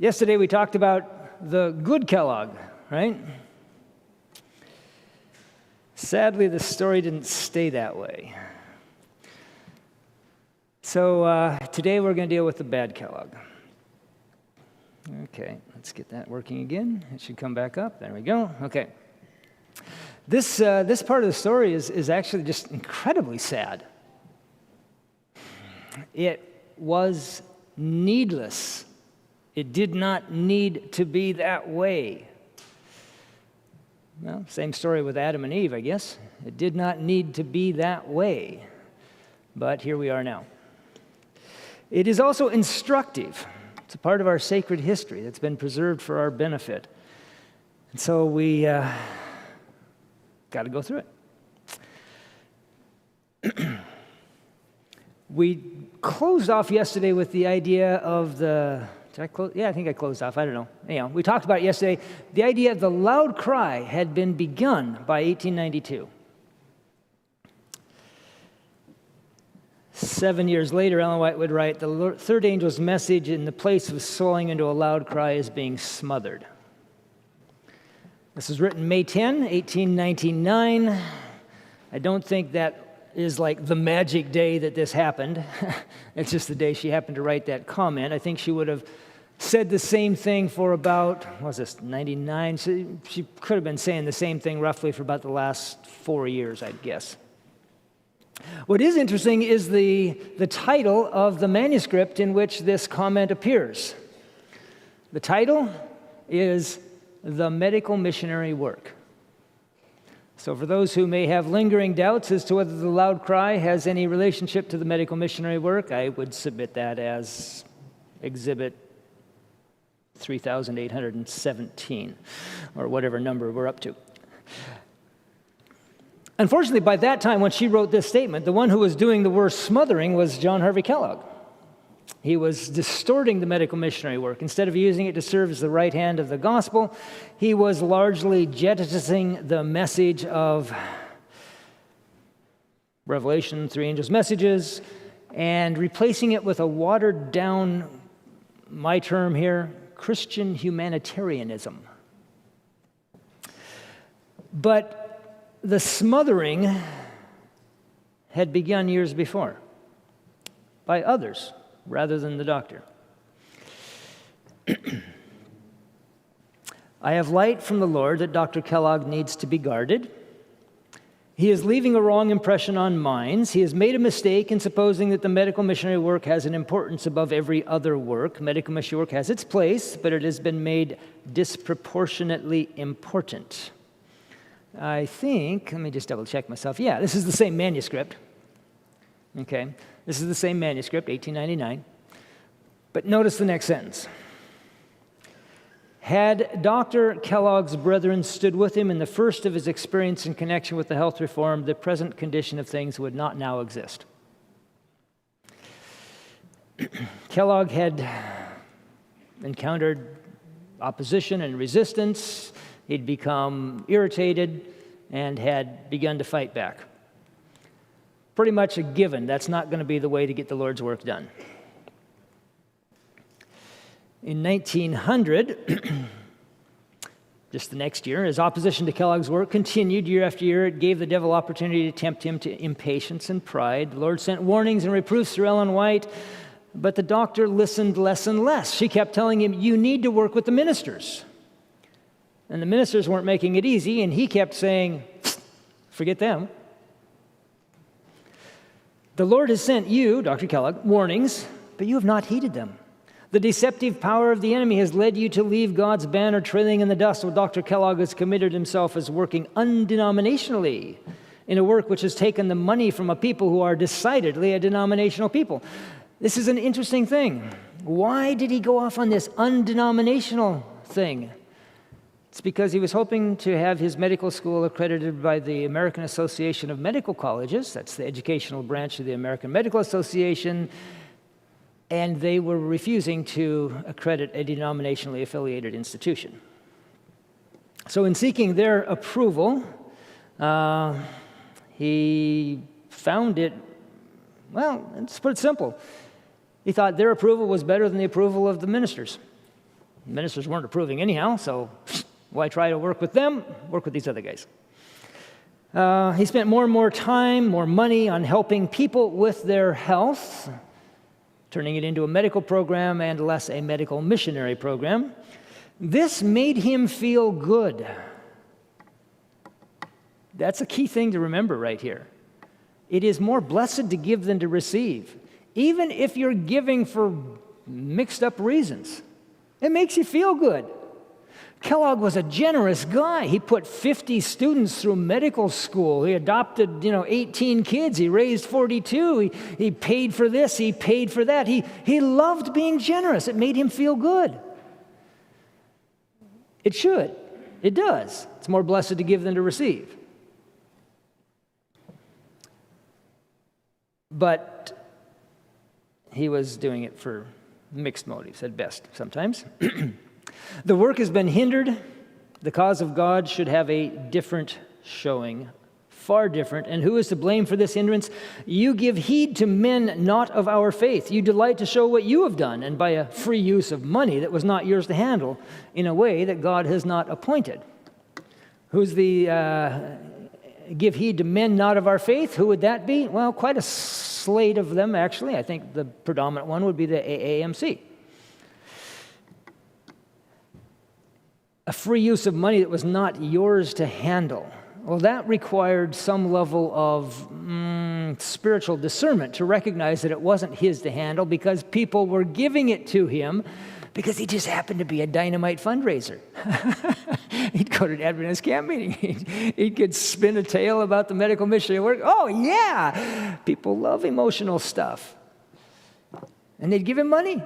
Yesterday we talked about the good Kellogg, right? Sadly, the story didn't stay that way. So today we're going to deal with the bad Kellogg. Okay, let's get that working again. It should come back up. There we go. Okay. This part of the story is actually just incredibly sad. It was needless. It did not need to be that way. Well, same story with Adam and Eve, I guess. It did not need to be that way. But here we are now. It is also instructive. It's a part of our sacred history that's been preserved for our benefit. And so we got to go through it. We closed off yesterday with the idea of the... Did I close? Yeah, I think I closed off. I don't know. Anyhow, we talked about it yesterday. The idea of the loud cry had been begun by 1892. 7 years later, Ellen White would write, the third angel's message in the place of swelling into a loud cry is being smothered. This was written May 10, 1899. I don't think that is like the magic day that this happened. It's just the day she happened to write that comment. I think she would have said the same thing for about, what was this, 99? She could have been saying the same thing roughly for about the last 4 years, I'd guess. What is interesting is the title of the manuscript in which this comment appears. The title is The Medical Missionary Work. So for those who may have lingering doubts as to whether the loud cry has any relationship to the medical missionary work, I would submit that as Exhibit 3,817, or whatever number we're up to. Unfortunately, by that time, when she wrote this statement, the one who was doing the worst smothering was John Harvey Kellogg. He was distorting the medical missionary work. Instead of using it to serve as the right hand of the gospel, he was largely jettisoning the message of Revelation, three angels' messages, and replacing it with a watered-down, my term here, Christian humanitarianism. But the smothering had begun years before by others rather than the doctor. I have light from the Lord that Dr. Kellogg needs to be guarded. He is leaving a wrong impression on minds. He has made a mistake in supposing that the medical missionary work has an importance above every other work. Medical missionary work has its place, but it has been made disproportionately important. I think, let me just double check myself. Yeah, this is the same manuscript. Okay, this is the same manuscript, 1899. But notice the next sentence. Had Dr. Kellogg's brethren stood with him in the first of his experience in connection with the health reform, the present condition of things would not now exist. Kellogg had encountered opposition and resistance. He'd become irritated and had begun to fight back. Pretty much a given. That's not going to be the way to get the Lord's work done. In 1900, just the next year, as opposition to Kellogg's work continued year after year, it gave the devil opportunity to tempt him to impatience and pride. The Lord sent warnings and reproofs through Ellen White, but the doctor listened less and less. She kept telling him, you need to work with the ministers. And the ministers weren't making it easy, and he kept saying, forget them. The Lord has sent you, Dr. Kellogg, warnings, but you have not heeded them. The deceptive power of the enemy has led you to leave God's banner trailing in the dust, while Dr. Kellogg has committed himself as working undenominationally in a work which has taken the money from a people who are decidedly a denominational people. This is an interesting thing. Why did he go off on this undenominational thing? It's because he was hoping to have his medical school accredited by the American Association of Medical Colleges. That's the educational branch of the American Medical Association. And they were refusing to accredit a denominationally affiliated institution. So in seeking their approval, he found it, well, let's put it simple. He thought their approval was better than the approval of the ministers. Ministers weren't approving anyhow, so why try to work with them? Work with these other guys. He spent more and more time, more money on helping people with their health, turning it into a medical program and less a medical missionary program. This made him feel good. That's a key thing to remember right here. It is more blessed to give than to receive, even if you're giving for mixed up reasons. It makes you feel good. Kellogg was a generous guy. He put 50 students through medical school. He adopted, 18 kids. He raised 42. He paid for this. He paid for that. He loved being generous. It made him feel good. It should. It does. It's more blessed to give than to receive. But he was doing it for mixed motives at best sometimes. The work has been hindered. The cause of God should have a different showing, far different. And who is to blame for this hindrance? You give heed to men not of our faith. You delight to show what you have done, and by a free use of money that was not yours to handle, in a way that God has not appointed. Who's the give heed to men not of our faith? Who would that be? Well, quite a slate of them, actually. I think the predominant one would be the AAMC. A free use of money that was not yours to handle. Well, that required some level of spiritual discernment to recognize that it wasn't his to handle because people were giving it to him because he just happened to be a dynamite fundraiser. He'd go to an Adventist camp meeting. He could spin a tale about the medical missionary work. Oh, yeah! People love emotional stuff. And they'd give him money.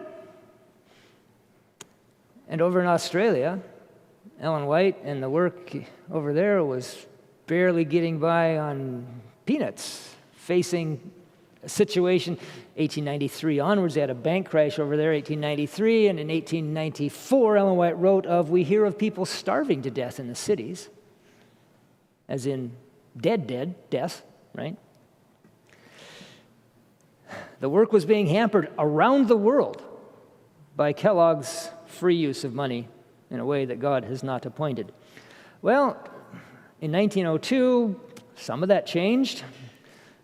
And over in Australia, Ellen White and the work over there was barely getting by on peanuts, facing a situation. 1893 onwards, they had a bank crash over there, 1893, and in 1894, Ellen White wrote of, we hear of people starving to death in the cities, as in death, right? The work was being hampered around the world by Kellogg's free use of money in a way that God has not appointed. Well, in 1902, some of that changed.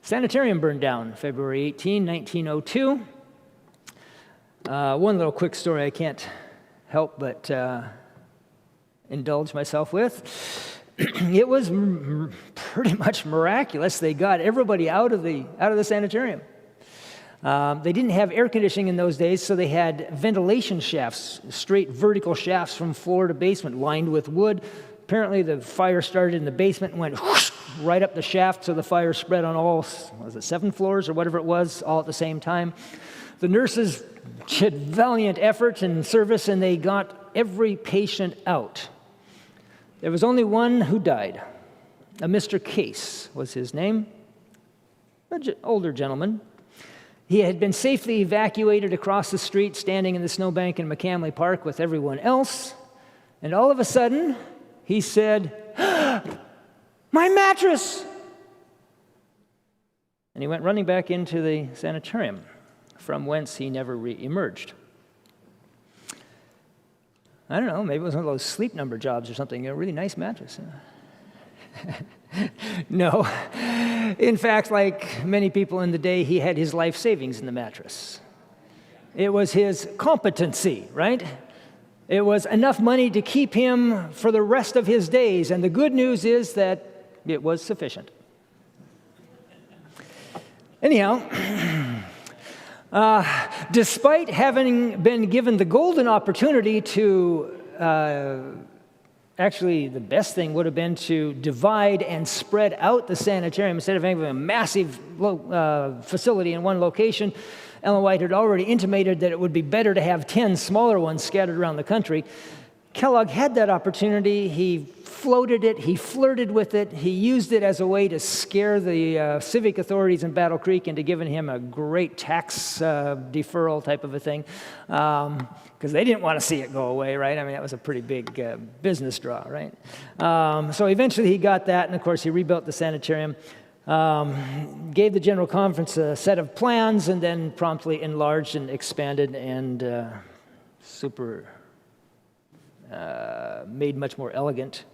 Sanitarium burned down February 18, 1902. One little quick story I can't help but indulge myself with. It was pretty much miraculous. They got everybody out of the sanitarium. They didn't have air conditioning in those days, so they had ventilation shafts, straight vertical shafts from floor to basement, lined with wood. Apparently, the fire started in the basement and went whoosh, right up the shaft, so the fire spread on all, 7 floors or whatever it was, all at the same time. The nurses did valiant effort and service, and they got every patient out. There was only one who died. A Mr. Case was his name, an older gentleman. He had been safely evacuated across the street, standing in the snowbank in McCamley Park with everyone else, and all of a sudden, he said, "My mattress!" And he went running back into the sanitarium, from whence he never re-emerged. I don't know, maybe it was one of those sleep number jobs or something, a really nice mattress. No. In fact, like many people in the day, he had his life savings in the mattress. It was his competency, right? It was enough money to keep him for the rest of his days, and the good news is that it was sufficient. Anyhow, despite having been given the golden opportunity to, actually the best thing would have been to divide and spread out the sanitarium instead of having a massive facility in one location. Ellen White had already intimated that it would be better to have 10 smaller ones scattered around the country. Kellogg had that opportunity. He floated it. He flirted with it. He used it as a way to scare the civic authorities in Battle Creek into giving him a great tax deferral type of a thing, because they didn't want to see it go away, right? I mean, that was a pretty big business draw, right? So eventually he got that, and of course he rebuilt the sanitarium. Gave the General Conference a set of plans, and then promptly enlarged and expanded and made much more elegant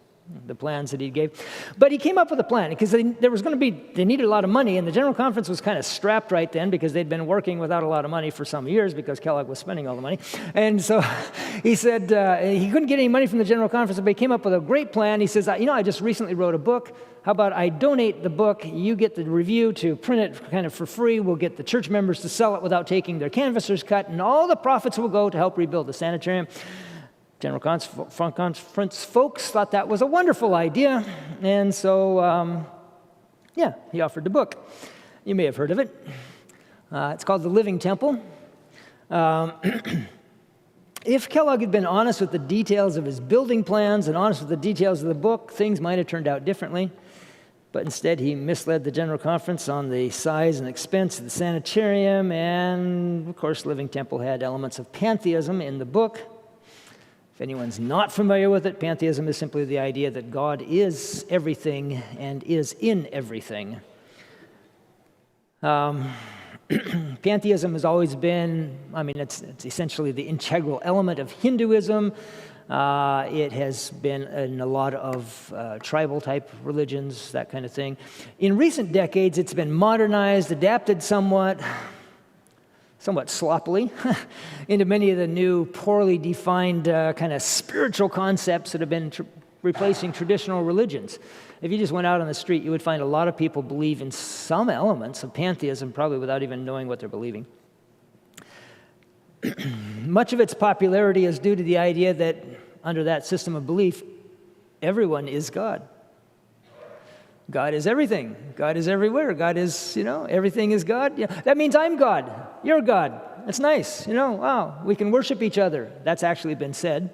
the plans that he gave. But he came up with a plan because they needed a lot of money, and the General Conference was kind of strapped right then because they'd been working without a lot of money for some years because Kellogg was spending all the money. And so he said he couldn't get any money from the General Conference, but he came up with a great plan. He says, I just recently wrote a book. How about I donate the book, you get the review to print it kind of for free, we'll get the church members to sell it without taking their canvassers cut, and all the profits will go to help rebuild the sanitarium. General Conference folks thought that was a wonderful idea, and so, he offered the book. You may have heard of it. It's called The Living Temple. If Kellogg had been honest with the details of his building plans and honest with the details of the book, things might have turned out differently. But instead, he misled the General Conference on the size and expense of the sanitarium, and, of course, Living Temple had elements of pantheism in the book. If anyone's not familiar with it, pantheism is simply the idea that God is everything and is in everything. Pantheism has always been, it's essentially the integral element of Hinduism. It has been in a lot of tribal-type religions, that kind of thing. In recent decades, it's been modernized, adapted somewhat sloppily, into many of the new, poorly defined kind of spiritual concepts that have been replacing traditional religions. If you just went out on the street, you would find a lot of people believe in some elements of pantheism, probably without even knowing what they're believing. Much of its popularity is due to the idea that under that system of belief, everyone is God. God is everything. God is everywhere. God is, everything is God. Yeah, that means I'm God. You're God. That's nice. Wow, we can worship each other. That's actually been said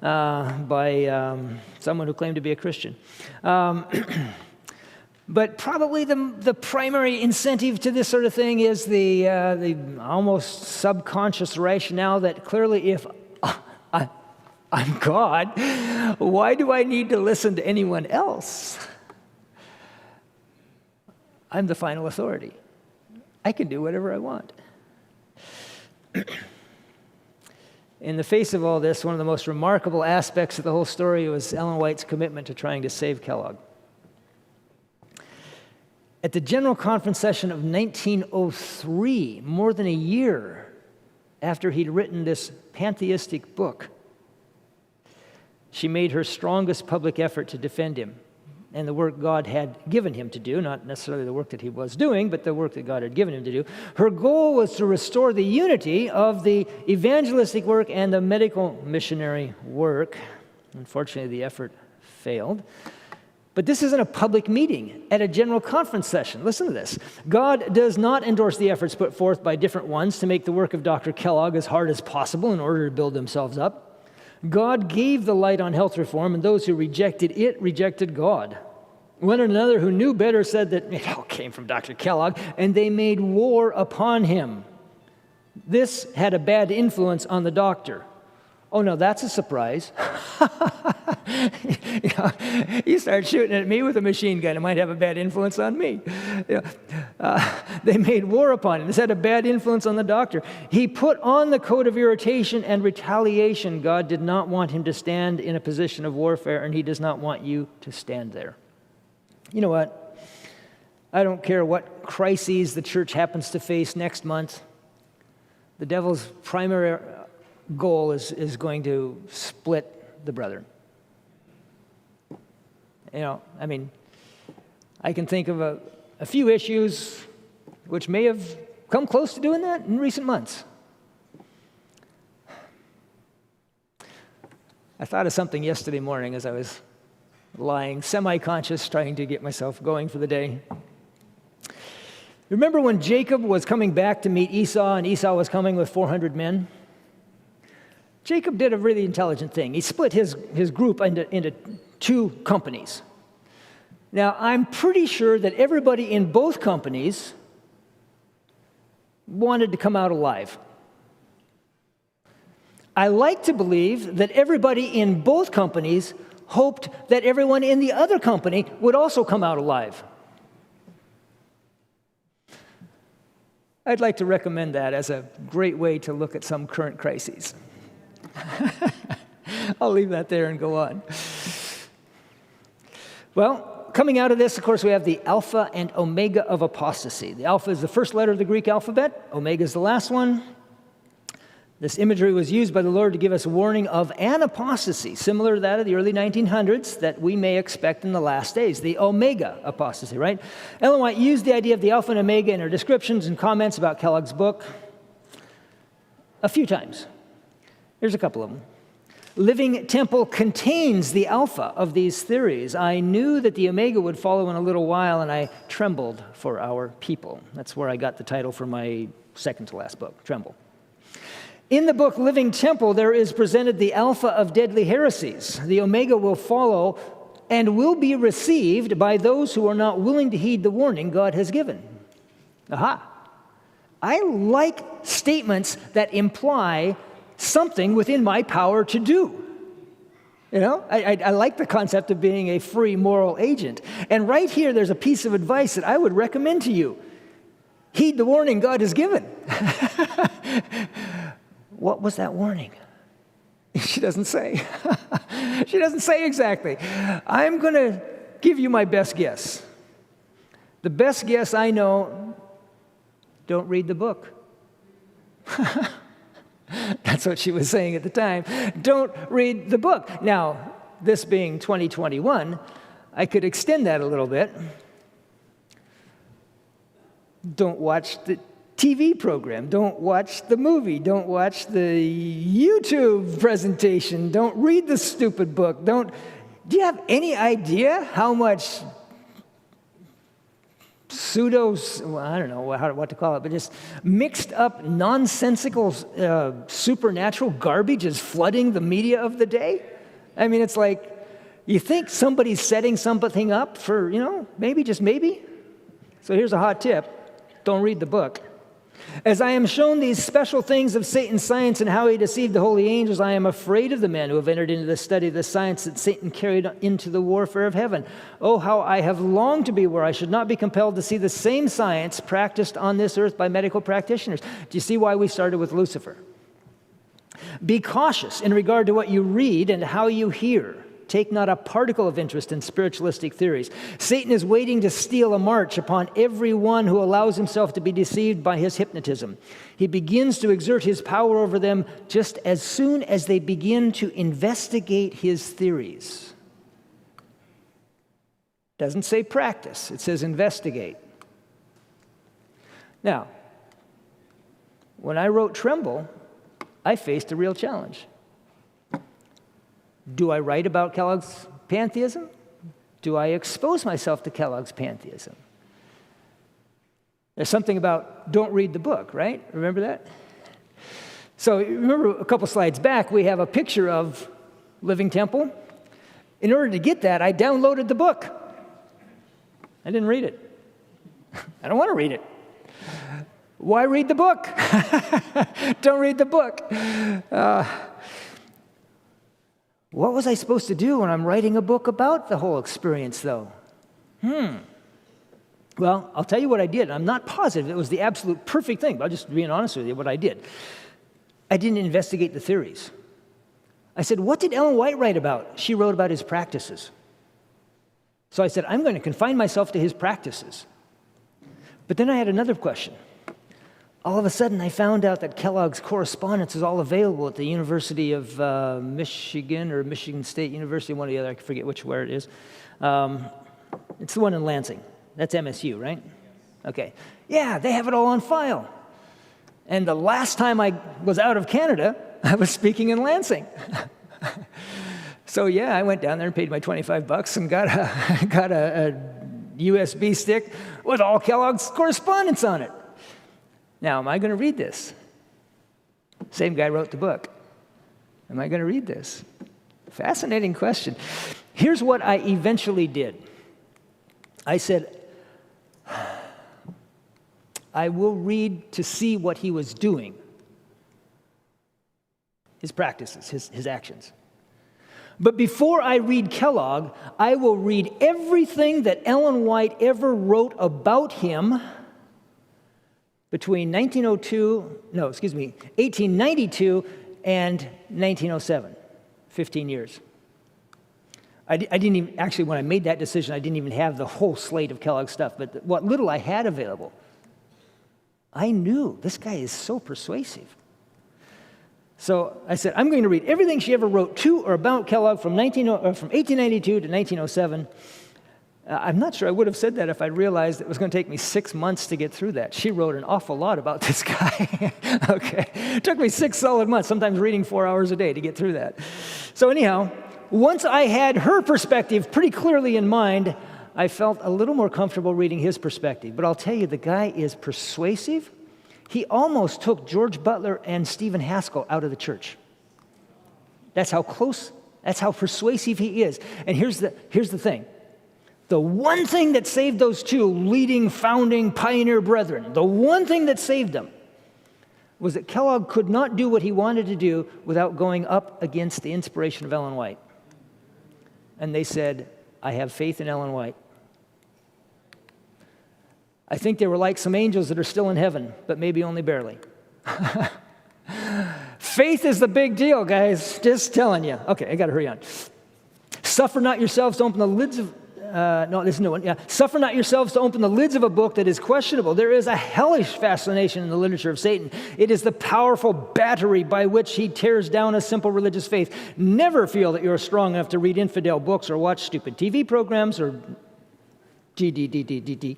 by someone who claimed to be a Christian. But probably the primary incentive to this sort of thing is the almost subconscious rationale that clearly if I'm God, why do I need to listen to anyone else? I'm the final authority. I can do whatever I want. In the face of all this, one of the most remarkable aspects of the whole story was Ellen White's commitment to trying to save Kellogg. At the General Conference session of 1903, more than a year after he'd written this pantheistic book, she made her strongest public effort to defend him and the work God had given him to do, not necessarily the work that he was doing, but the work that God had given him to do. Her goal was to restore the unity of the evangelistic work and the medical missionary work. Unfortunately, the effort failed. But this isn't a public meeting at a General Conference session. Listen to this. God does not endorse the efforts put forth by different ones to make the work of Dr. Kellogg as hard as possible in order to build themselves up. God gave the light on health reform, and those who rejected it rejected God. One another who knew better said that it all came from Dr. Kellogg, and they made war upon him. This had a bad influence on the doctor. Oh, no, that's a surprise. You start shooting at me with a machine gun, it might have a bad influence on me. They made war upon him. This had a bad influence on the doctor. He put on the coat of irritation and retaliation. God did not want him to stand in a position of warfare, and he does not want you to stand there. You know what? I don't care what crises the church happens to face next month. The devil's primary goal is going to split the brethren. I can think of a few issues which may have come close to doing that in recent months. I thought of something yesterday morning as I was lying semi-conscious, trying to get myself going for the day. Remember when Jacob was coming back to meet Esau, and Esau was coming with 400 men? Jacob did a really intelligent thing. He split his group into two companies. Now, I'm pretty sure that everybody in both companies wanted to come out alive. I like to believe that everybody in both companies hoped that everyone in the other company would also come out alive. I'd like to recommend that as a great way to look at some current crises. I'll leave that there and go on. Well, coming out of this, of course, we have the alpha and omega of apostasy. The alpha is the first letter of the Greek alphabet. Omega is the last one. This imagery was used by the Lord to give us a warning of an apostasy, similar to that of the early 1900s, that we may expect in the last days, the omega apostasy, right? Ellen White used the idea of the alpha and omega in her descriptions and comments about Kellogg's book a few times. Here's a couple of them. Living Temple contains the alpha of these theories. I knew that the omega would follow in a little while, and I trembled for our people. That's where I got the title for my second to last book, Tremble. In the book Living Temple, there is presented the alpha of deadly heresies. The omega will follow and will be received by those who are not willing to heed the warning God has given. Aha. I like statements that imply something within my power to do. You know, I like the concept of being a free moral agent. And right here, there's a piece of advice that I would recommend to you. Heed the warning God has given. What was that warning? She doesn't say. She doesn't say exactly. I'm going to give you my best guess. The best guess I know, don't read the book. That's what she was saying at the time. Don't read the book. Now, this being 2021, I could extend that a little bit. Don't watch the TV program. Don't watch the movie. Don't watch the YouTube presentation. Don't read the stupid book. Do you have any idea how much I don't know what to call it, but just mixed up, nonsensical, supernatural garbage is flooding the media of the day? I mean, it's like, you think somebody's setting something up for, maybe, just maybe? So here's a hot tip. Don't read the book. As I am shown these special things of Satan's science and how he deceived the holy angels, I am afraid of the men who have entered into the study of the science that Satan carried into the warfare of heaven. Oh, how I have longed to be where I should not be compelled to see the same science practiced on this earth by medical practitioners. Do you see why we started with Lucifer? Be cautious in regard to what you read and how you hear. Take not a particle of interest in spiritualistic theories. Satan is waiting to steal a march upon everyone who allows himself to be deceived by his hypnotism. He begins to exert his power over them just as soon as they begin to investigate his theories. Doesn't say practice, it says investigate. Now, when I wrote Tremble, I faced a real challenge. Do I write about Kellogg's pantheism? Do I expose myself to Kellogg's pantheism? There's something about don't read the book, right? Remember that? So remember a couple slides back, we have a picture of Living Temple. In order to get that, I downloaded the book. I didn't read it. I don't want to read it. Why read the book? Don't read the book. What was I supposed to do when I'm writing a book about the whole experience, though? Well, I'll tell you what I did. I'm not positive it was the absolute perfect thing, but I'm just being honest with you, what I did. I didn't investigate the theories. I said, what did Ellen White write about? She wrote about his practices. So I said, I'm going to confine myself to his practices. But then I had another question. All of a sudden, I found out that Kellogg's correspondence is all available at the University of Michigan or Michigan State University, one or the other. I forget where it is. It's the one in Lansing. That's MSU, right? Okay. Yeah, they have it all on file. And the last time I was out of Canada, I was speaking in Lansing. So yeah, I went down there and paid my $25 and got a USB stick with all Kellogg's correspondence on it. Now, am I going to read this? Same guy wrote the book. Am I going to read this? Fascinating question. Here's what I eventually did. I said, I will read to see what he was doing, his practices, his actions. But before I read Kellogg, I will read everything that Ellen White ever wrote about him between 1892 and 1907. 15 years. I didn't even, actually, when I made that decision, I didn't even have the whole slate of Kellogg stuff, but what little I had available, I knew this guy is so persuasive. So I said, I'm going to read everything she ever wrote to or about Kellogg from 1892 to 1907. I'm not sure I would have said that if I realized it was going to take me 6 months to get through that. She wrote an awful lot about this guy. Okay. It took me 6 solid months, sometimes reading 4 hours a day to get through that. So anyhow, once I had her perspective pretty clearly in mind, I felt a little more comfortable reading his perspective. But I'll tell you, the guy is persuasive. He almost took George Butler and Stephen Haskell out of the church. That's how close, that's how persuasive he is. And here's the thing. The one thing that saved those two leading, founding, pioneer brethren, the one thing that saved them was that Kellogg could not do what he wanted to do without going up against the inspiration of Ellen White. And they said, I have faith in Ellen White. I think they were like some angels that are still in heaven, but maybe only barely. Faith is the big deal, guys. Just telling you. Okay, I got to hurry on. Suffer not yourselves to open the lids of... this is a new one. Yeah. Suffer not yourselves to open the lids of a book that is questionable. There is a hellish fascination in the literature of Satan. It is the powerful battery by which he tears down a simple religious faith. Never feel that you're strong enough to read infidel books or watch stupid TV programs or GDDDDD.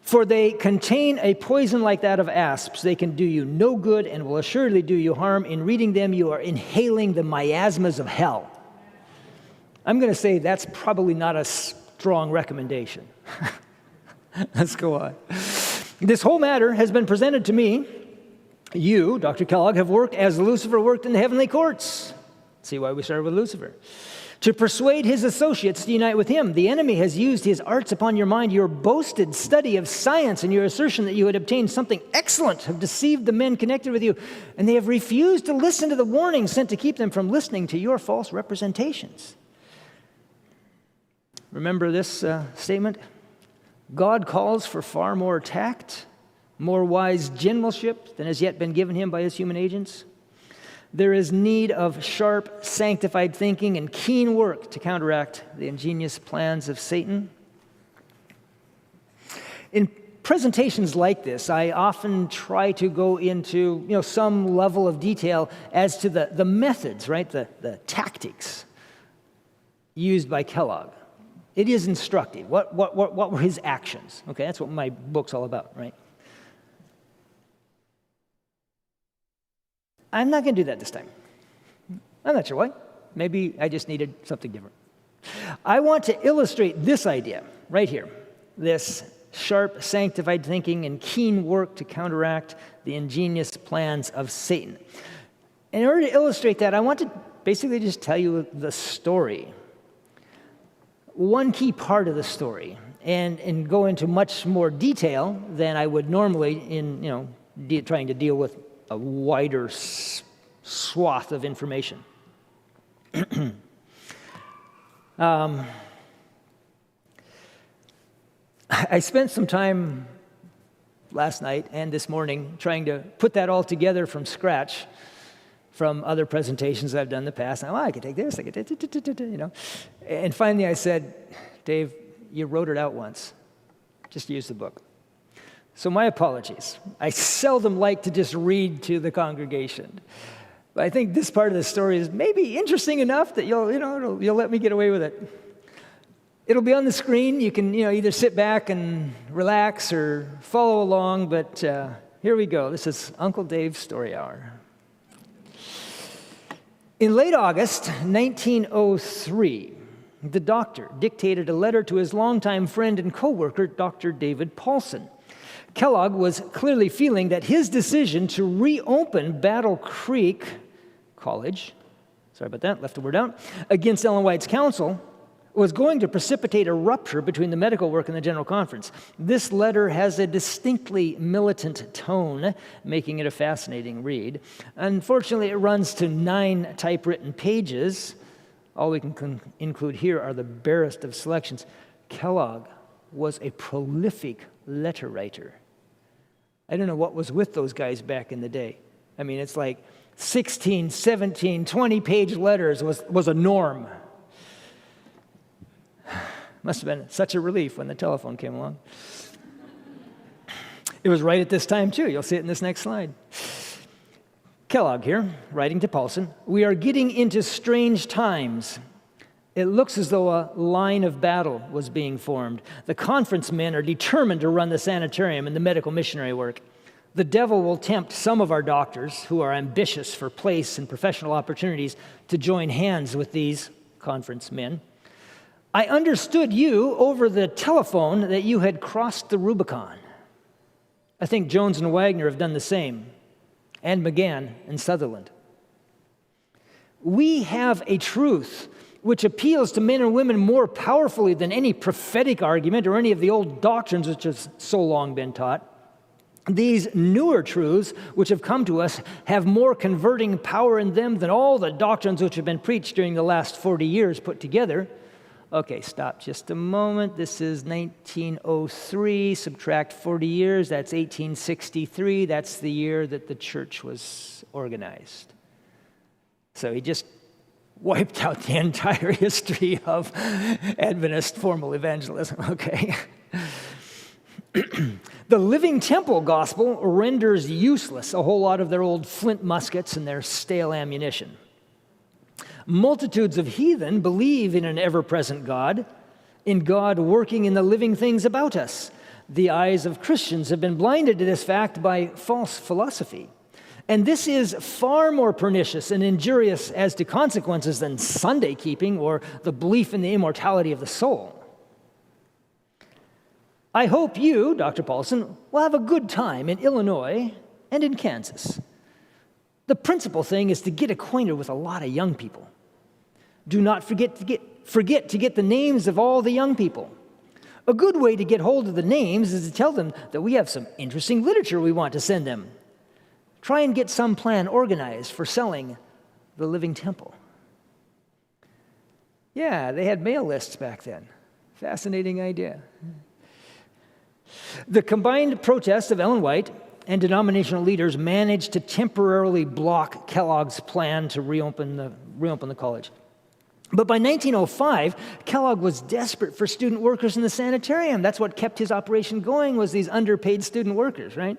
For they contain a poison like that of asps. They can do you no good and will assuredly do you harm. In reading them, you are inhaling the miasmas of hell. I'm going to say that's probably not a strong recommendation. Let's go on. This whole matter has been presented to me. You, Dr. Kellogg, have worked as Lucifer worked in the heavenly courts. See why we started with Lucifer. To persuade his associates to unite with him. The enemy has used his arts upon your mind. Your boasted study of science and your assertion that you had obtained something excellent have deceived the men connected with you, and they have refused to listen to the warnings sent to keep them from listening to your false representations. Remember this statement? God calls for far more tact, more wise generalship than has yet been given him by his human agents. There is need of sharp, sanctified thinking and keen work to counteract the ingenious plans of Satan. In presentations like this, I often try to go into some level of detail as to the methods, right? The tactics used by Kellogg. It is instructive. What were his actions? Okay, that's what my book's all about, right? I'm not going to do that this time. I'm not sure why. Maybe I just needed something different. I want to illustrate this idea right here, this sharp, sanctified thinking and keen work to counteract the ingenious plans of Satan. In order to illustrate that, I want to basically just tell you the story, one key part of the story, and go into much more detail than I would normally in trying to deal with a wider swath of information. I spent some time last night and this morning trying to put that all together from scratch from other presentations I've done in the past. I could take this, I could, And finally I said, Dave, you wrote it out once. Just use the book. So my apologies. I seldom like to just read to the congregation. But I think this part of the story is maybe interesting enough that you'll let me get away with it. It'll be on the screen. You can either sit back and relax or follow along, but here we go. This is Uncle Dave's Story Hour. In late August 1903, the doctor dictated a letter to his longtime friend and co-worker, Dr. David Paulson. Kellogg was clearly feeling that his decision to reopen Battle Creek College, sorry about that, left a word out, against Ellen White's counsel was going to precipitate a rupture between the medical work and the General Conference. This letter has a distinctly militant tone, making it a fascinating read. Unfortunately, it runs to 9 typewritten pages. All we can include here are the barest of selections. Kellogg was a prolific letter writer. I don't know what was with those guys back in the day. I mean, it's like 16, 17, 20-page letters was a norm. Must have been such a relief when the telephone came along. It was right at this time, too. You'll see it in this next slide. Kellogg here, writing to Paulson, "We are getting into strange times. It looks as though a line of battle was being formed. The conference men are determined to run the sanitarium and the medical missionary work. The devil will tempt some of our doctors who are ambitious for place and professional opportunities to join hands with these conference men. I understood you over the telephone that you had crossed the Rubicon. I think Jones and Wagner have done the same, and McGann and Sutherland. We have a truth which appeals to men and women more powerfully than any prophetic argument or any of the old doctrines which have so long been taught. These newer truths which have come to us have more converting power in them than all the doctrines which have been preached during the last 40 years put together." Okay, stop just a moment. This is 1903. Subtract 40 years. That's 1863. That's the year that the church was organized. So he just wiped out the entire history of Adventist formal evangelism. Okay. The Living Temple gospel renders useless a whole lot of their old flint muskets and their stale ammunition. Multitudes of heathen believe in an ever-present God, in God working in the living things about us. The eyes of Christians have been blinded to this fact by false philosophy. And this is far more pernicious and injurious as to consequences than Sunday keeping or the belief in the immortality of the soul. I hope you, Dr. Paulson, will have a good time in Illinois and in Kansas. The principal thing is to get acquainted with a lot of young people. Do not forget to get the names of all the young people. A good way to get hold of the names is to tell them that we have some interesting literature we want to send them. Try and get some plan organized for selling the Living Temple. Yeah, they had mail lists back then. Fascinating idea. The combined protests of Ellen White and denominational leaders managed to temporarily block Kellogg's plan to reopen the college. But by 1905, Kellogg was desperate for student workers in the sanitarium. That's what kept his operation going, was these underpaid student workers, right?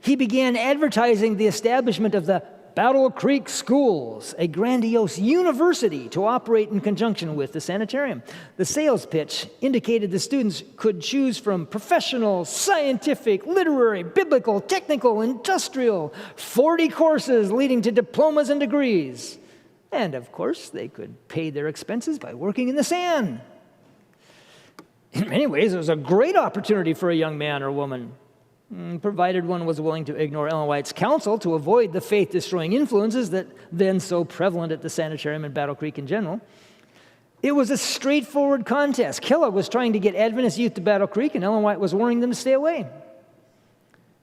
He began advertising the establishment of the Battle Creek Schools, a grandiose university to operate in conjunction with the sanitarium. The sales pitch indicated the students could choose from professional, scientific, literary, biblical, technical, industrial, 40 courses leading to diplomas and degrees. And of course, they could pay their expenses by working in the sand. In many ways, it was a great opportunity for a young man or woman, provided one was willing to ignore Ellen White's counsel to avoid the faith-destroying influences that then so prevalent at the sanitarium and Battle Creek in general. It was a straightforward contest. Kellogg was trying to get Adventist youth to Battle Creek, and Ellen White was warning them to stay away.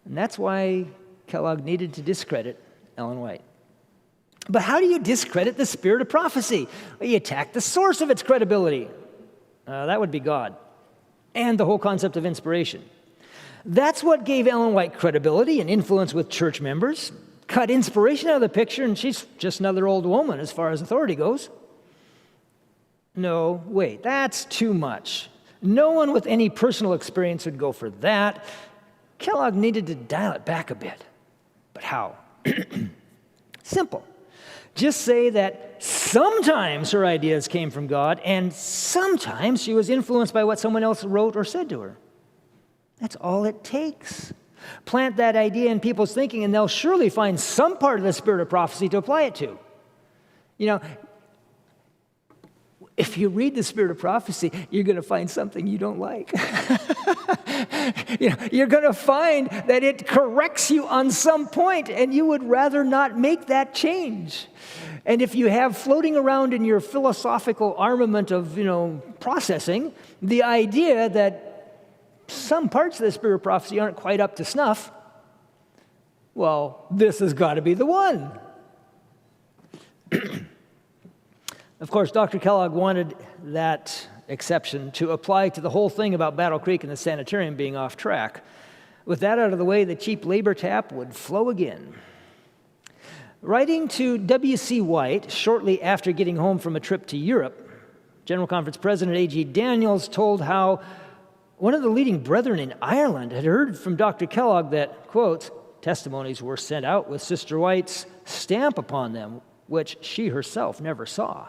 And that's why Kellogg needed to discredit Ellen White. But how do you discredit the spirit of prophecy? Well, you attack the source of its credibility. That would be God, and the whole concept of inspiration. That's what gave Ellen White credibility and influence with church members. Cut inspiration out of the picture, and she's just another old woman as far as authority goes. No, wait, that's too much. No one with any personal experience would go for that. Kellogg needed to dial it back a bit. But how? Simple. Just say that sometimes her ideas came from God, and sometimes she was influenced by what someone else wrote or said to her. That's all it takes. Plant that idea in people's thinking, and they'll surely find some part of the spirit of prophecy to apply it to. You know, if you read the spirit of prophecy, you're going to find something you don't like. You're going to find that it corrects you on some point, and you would rather not make that change. And if you have floating around in your philosophical armament of, processing, the idea that some parts of the spirit of prophecy aren't quite up to snuff, well, this has got to be the one. Of course, Dr. Kellogg wanted that exception to apply to the whole thing about Battle Creek and the sanitarium being off track. With that out of the way, the cheap labor tap would flow again. Writing to W.C. White shortly after getting home from a trip to Europe, General Conference President A.G. Daniels told how one of the leading brethren in Ireland had heard from Dr. Kellogg that, quote, testimonies were sent out with Sister White's stamp upon them, which she herself never saw.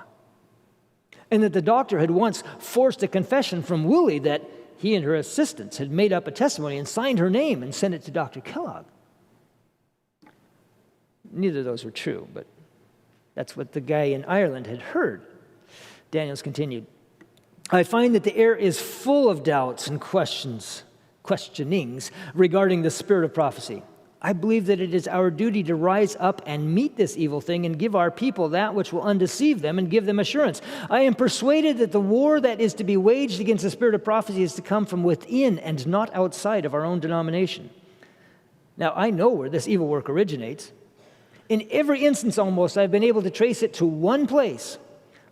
And that the doctor had once forced a confession from Willie that he and her assistants had made up a testimony and signed her name and sent it to Dr. Kellogg. Neither of those were true, but that's what the guy in Ireland had heard. Daniels continued, I find that the air is full of doubts and questionings regarding the spirit of prophecy. I believe that it is our duty to rise up and meet this evil thing and give our people that which will undeceive them and give them assurance. I am persuaded that the war that is to be waged against the spirit of prophecy is to come from within and not outside of our own denomination. Now, I know where this evil work originates. In every instance almost, I've been able to trace it to one place.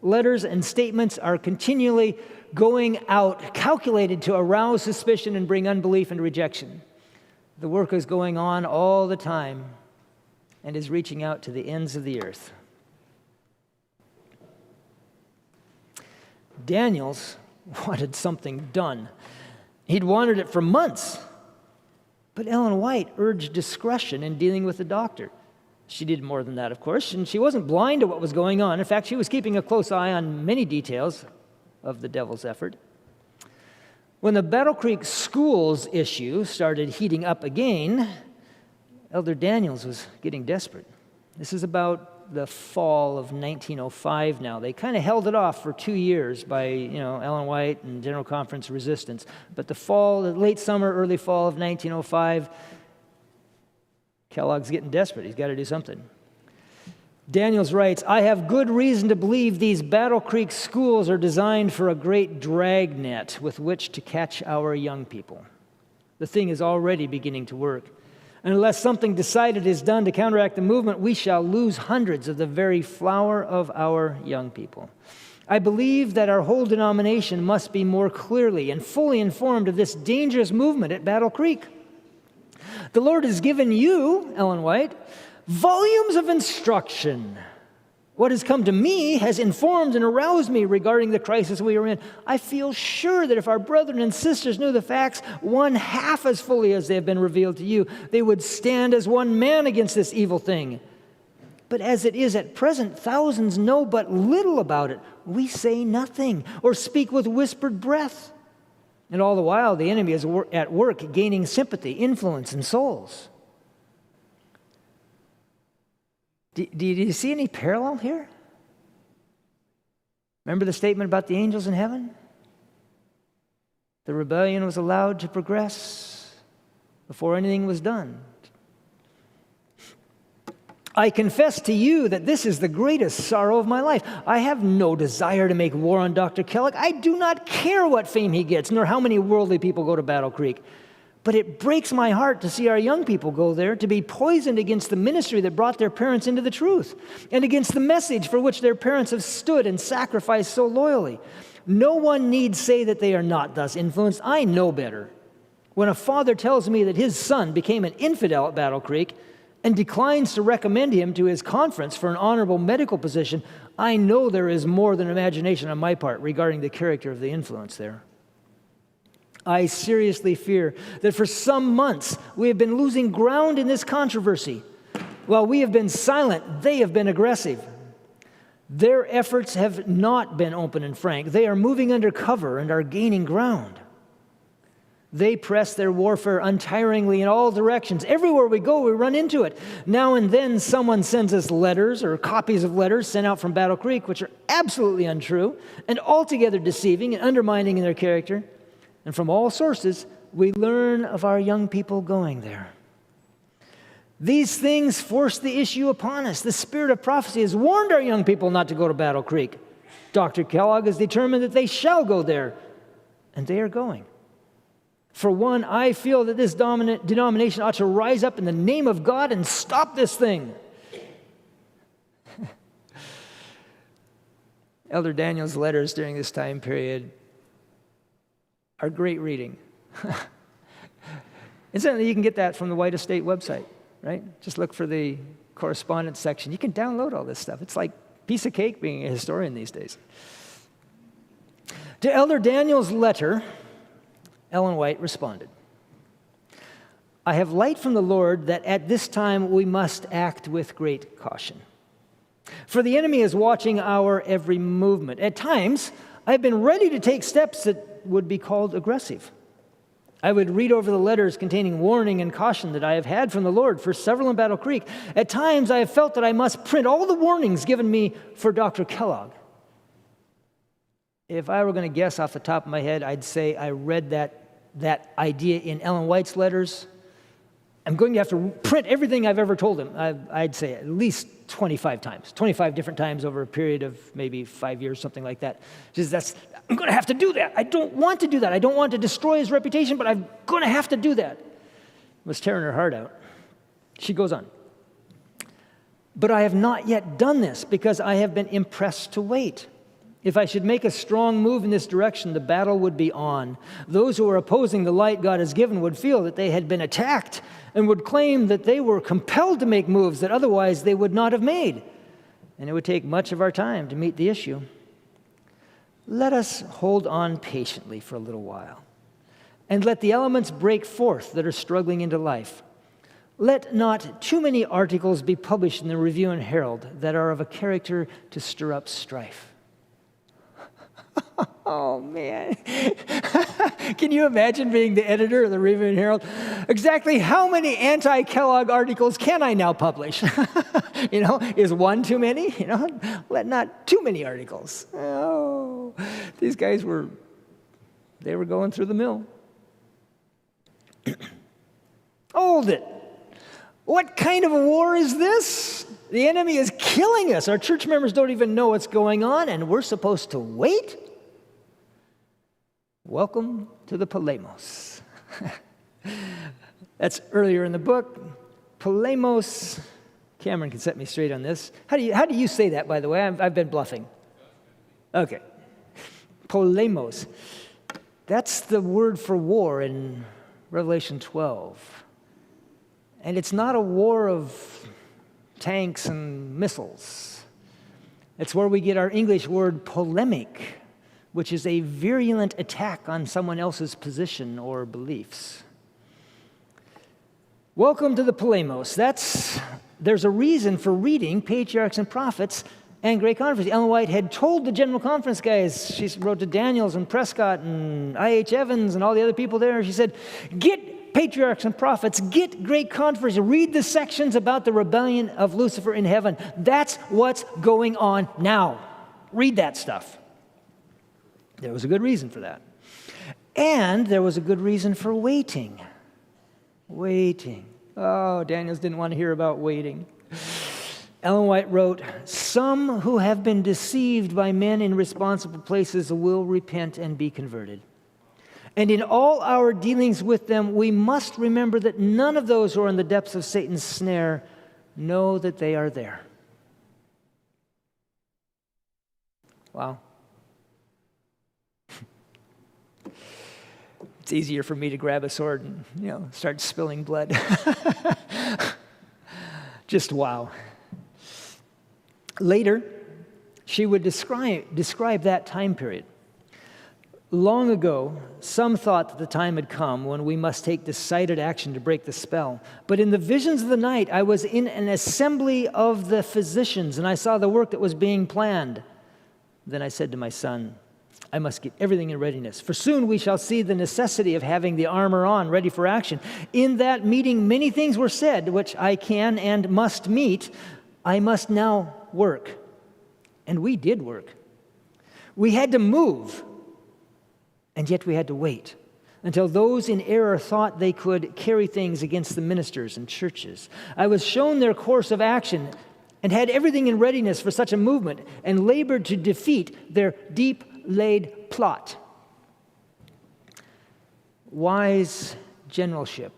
Letters and statements are continually going out, calculated to arouse suspicion and bring unbelief and rejection. The work is going on all the time and is reaching out to the ends of the earth. Daniels wanted something done. He'd wanted it for months. But Ellen White urged discretion in dealing with the doctor. She did more than that, of course, and she wasn't blind to what was going on. In fact, she was keeping a close eye on many details of the devil's effort. When the Battle Creek schools issue started heating up again, Elder Daniels was getting desperate. This is about the fall of 1905 now. They kind of held it off for 2 years by, Ellen White and General Conference resistance. But the late summer, early fall of 1905, Kellogg's getting desperate. He's got to do something. Daniels writes, I have good reason to believe these Battle Creek schools are designed for a great dragnet with which to catch our young people. The thing is already beginning to work. And unless something decided is done to counteract the movement, we shall lose hundreds of the very flower of our young people. I believe that our whole denomination must be more clearly and fully informed of this dangerous movement at Battle Creek. The Lord has given you, Ellen White, volumes of instruction. What has come to me has informed and aroused me regarding the crisis we are in. I feel sure that if our brethren and sisters knew the facts one half as fully as they have been revealed to you, they would stand as one man against this evil thing. But as it is at present, thousands know but little about it. We say nothing or speak with whispered breath. And all the while, the enemy is at work gaining sympathy, influence, and souls. Do you see any parallel here? Remember the statement about the angels in heaven? The rebellion was allowed to progress before anything was done. I confess to you that this is the greatest sorrow of my life. I have no desire to make war on Dr. Kellogg. I do not care what fame he gets, nor how many worldly people go to Battle Creek. But it breaks my heart to see our young people go there to be poisoned against the ministry that brought their parents into the truth and against the message for which their parents have stood and sacrificed so loyally. No one need say that they are not thus influenced. I know better. When a father tells me that his son became an infidel at Battle Creek and declines to recommend him to his conference for an honorable medical position, I know there is more than imagination on my part regarding the character of the influence there. I seriously fear that for some months we have been losing ground in this controversy. While we have been silent, they have been aggressive. Their efforts have not been open and frank. They are moving under cover and are gaining ground. They press their warfare untiringly in all directions. Everywhere we go, we run into it. Now and then, someone sends us letters or copies of letters sent out from Battle Creek, which are absolutely untrue and altogether deceiving and undermining in their character. And from all sources, we learn of our young people going there. These things force the issue upon us. The spirit of prophecy has warned our young people not to go to Battle Creek. Dr. Kellogg has determined that they shall go there, and they are going. For one, I feel that this denomination ought to rise up in the name of God and stop this thing. Elder Daniel's letters during this time period are great reading. Incidentally, you can get that from the White Estate website, right? Just look for the correspondence section. You can download all this stuff. It's like a piece of cake being a historian these days. To Elder Daniel's letter, Ellen White responded, I have light from the Lord that at this time we must act with great caution. For the enemy is watching our every movement. At times, I've been ready to take steps that would be called aggressive. I would read over the letters containing warning and caution that I have had from the Lord for several in Battle Creek. At times, I have felt that I must print all the warnings given me for Dr. Kellogg. If I were going to guess off the top of my head, I'd say I read that idea in Ellen White's letters. I'm going to have to print everything I've ever told him. I'd say at least 25 times, 25 different times over a period of maybe 5 years, something like that. I'm going to have to do that. I don't want to do that. I don't want to destroy his reputation, but I'm going to have to do that. It was tearing her heart out. She goes on. But I have not yet done this because I have been impressed to wait. If I should make a strong move in this direction, the battle would be on. Those who are opposing the light God has given would feel that they had been attacked and would claim that they were compelled to make moves that otherwise they would not have made. And it would take much of our time to meet the issue. Let us hold on patiently for a little while and let the elements break forth that are struggling into life. Let not too many articles be published in the Review and Herald that are of a character to stir up strife. Oh, man. Can you imagine being the editor of the Review and Herald? Exactly how many anti-Kellogg articles can I now publish? Is one too many? Let not too many articles. Oh, these guys were going through the mill. Hold it. What kind of a war is this? The enemy is killing us. Our church members don't even know what's going on, and we're supposed to wait? Welcome to the polemos. That's earlier in the book. Polemos. Cameron can set me straight on this. How do you say that, by the way? I've been bluffing. Okay. Polemos. That's the word for war in Revelation 12. And it's not a war of tanks and missiles. It's where we get our English word polemic, which is a virulent attack on someone else's position or beliefs. Welcome to the polemos. There's a reason for reading Patriarchs and Prophets and Great Conference. Ellen White had told the General Conference guys, she wrote to Daniels and Prescott and I.H. Evans and all the other people there, she said, get Patriarchs and Prophets, get Great Conference, read the sections about the rebellion of Lucifer in heaven. That's what's going on now. Read that stuff. There was a good reason for that. And there was a good reason for waiting. Waiting. Oh, Daniels didn't want to hear about waiting. Ellen White wrote, some who have been deceived by men in responsible places will repent and be converted. And in all our dealings with them, we must remember that none of those who are in the depths of Satan's snare know that they are there. Wow. It's easier for me to grab a sword and, start spilling blood. Just wow. Later, she would describe that time period. Long ago, some thought that the time had come when we must take decided action to break the spell. But in the visions of the night, I was in an assembly of the physicians, and I saw the work that was being planned. Then I said to my son, I must get everything in readiness, for soon we shall see the necessity of having the armor on, ready for action. In that meeting, many things were said, which I can and must meet. I must now work. And we did work. We had to move. And yet we had to wait until those in error thought they could carry things against the ministers and churches. I was shown their course of action and had everything in readiness for such a movement and labored to defeat their deep-laid plot. Wise generalship,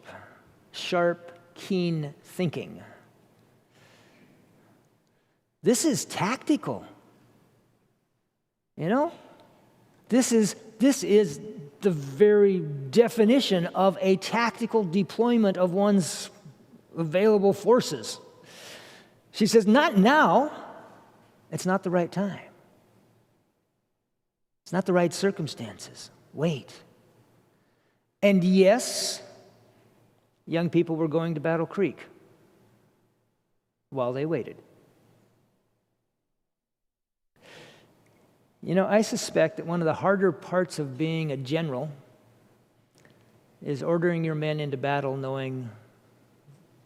sharp, keen thinking. This is tactical. This is the very definition of a tactical deployment of one's available forces. She says, not now. It's not the right time. It's not the right circumstances. Wait. And yes, young people were going to Battle Creek while they waited. You know, I suspect that one of the harder parts of being a general is ordering your men into battle knowing